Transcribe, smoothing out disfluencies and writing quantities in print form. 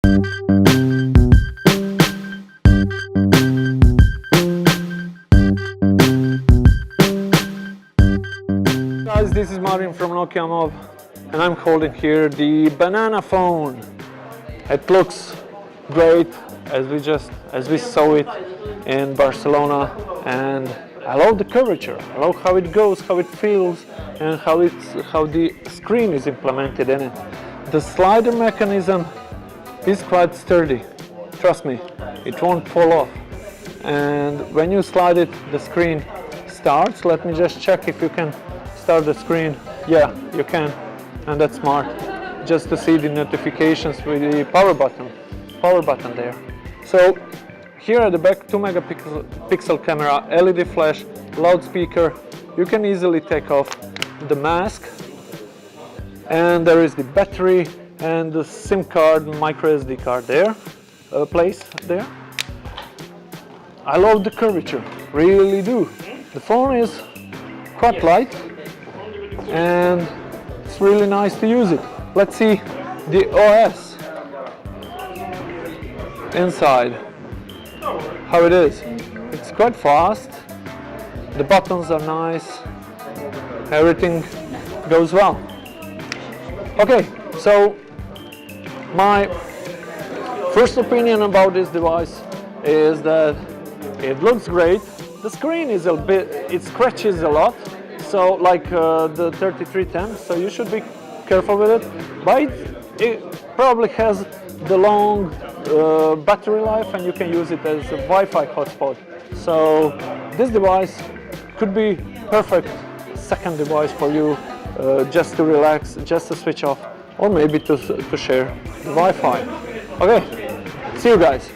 Guys, this is Martin from Nokiamob, and I'm holding here the banana phone. It looks great as we saw it in Barcelona, and I love the curvature. I love how it goes, how it feels, and how the screen is implemented in it. The slider mechanism is quite sturdy. Trust me, it won't fall off. And when you slide it, the screen starts. Let me just check if you can start the screen. Yeah, you can, and that's smart. Just to see the notifications with the power button there. So here at the back, 2 megapixel camera, LED flash, loudspeaker. You can easily take off the mask, and there is the battery and the SIM card, micro SD card there, placed there. I love the curvature, really do. The phone is quite light, and it's really nice to use it. Let's see the OS inside, how it is. It's quite fast, the buttons are nice, everything goes well. Okay, so my first opinion about this device is that it looks great. The screen is it scratches a lot, so like the 3310, so you should be careful with it. But it probably has the long battery life, and you can use it as a Wi-Fi hotspot. So this device could be perfect second device for you, just to relax, just to switch off, or maybe to share the Wi-Fi. Okay, see you guys.